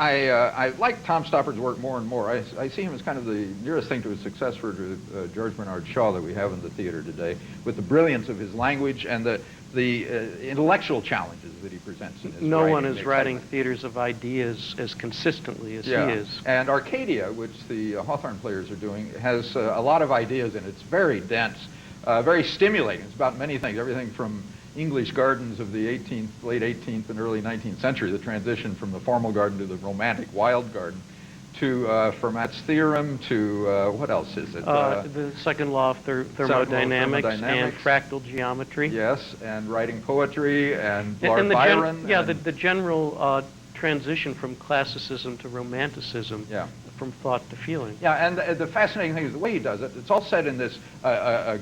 I like Tom Stoppard's work more and more. I see him as kind of the nearest thing to a successor to George Bernard Shaw that we have in the theater today, with the brilliance of his language and the intellectual challenges that he presents in his No writing. one is writing theaters of ideas as consistently as he is. And Arcadia, which the Hawthorne players are doing, has a lot of ideas in it. It's very dense, very stimulating. It's about many things, everything from English gardens of the late 18th and early 19th century, the transition from the formal garden to the romantic wild garden, to Fermat's theorem, to what else is it? The second law of thermodynamics and fractal geometry. Yes, and writing poetry and Lord Byron. The general transition from classicism to romanticism, from thought to feeling. Yeah, and the fascinating thing is the way he does it. It's all set in this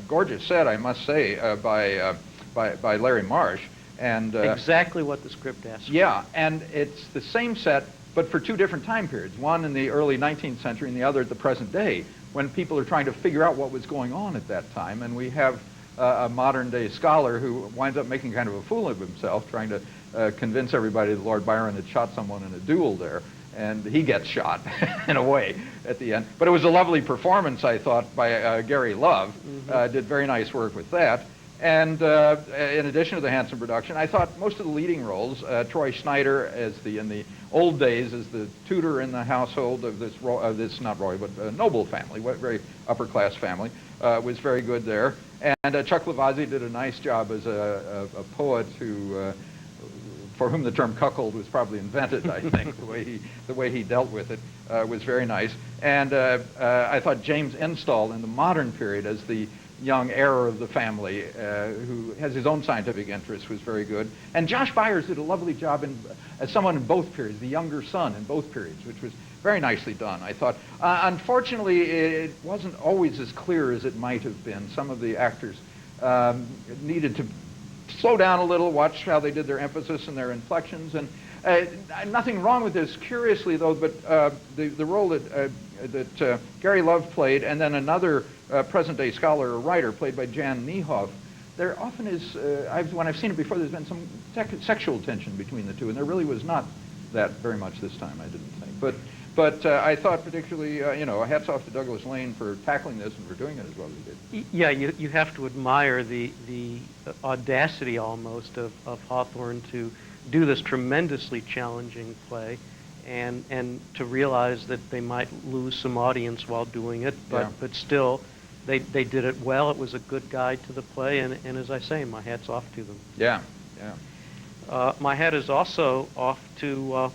gorgeous set, I must say, by Larry Marsh. And exactly what the script asks. Yeah, and it's the same set, but for two different time periods, one in the early 19th century and the other at the present day, when people are trying to figure out what was going on at that time. And we have a modern-day scholar who winds up making kind of a fool of himself, trying to convince everybody that Lord Byron had shot someone in a duel there. And he gets shot, in a way, at the end. But it was a lovely performance, I thought, by Gary Love. Did very nice work with that. And in addition to the handsome production, I thought most of the leading roles, Troy Schneider in the old days as the tutor in the household of this not royal, but noble family, very upper class family, was very good there. And Chuck Lavazzi did a nice job as a poet for whom the term cuckold was probably invented, I think. the way he dealt with it was very nice. And I thought James Enstall in the modern period as the young heir of the family, who has his own scientific interests, was very good. And Josh Byers did a lovely job as someone in both periods, the younger son in both periods, which was very nicely done, I thought. Unfortunately, it wasn't always as clear as it might have been. Some of the actors needed to slow down a little, watch how they did their emphasis and their inflections. And nothing wrong with this, curiously, though, but the role that Gary Love played, and then another present-day scholar or writer played by Jan Niehoff, there often is, when I've seen it before, there's been some sexual tension between the two, and there really was not that very much this time, I didn't think. But I thought particularly, hats off to Douglas Lane for tackling this and for doing it as well as he did. Yeah, you have to admire the audacity almost of Hawthorne to do this tremendously challenging play, and to realize that they might lose some audience while doing it, but still, they did it well. It was a good guide to the play, and as I say, my hat's off to them. Yeah. My hat is also off to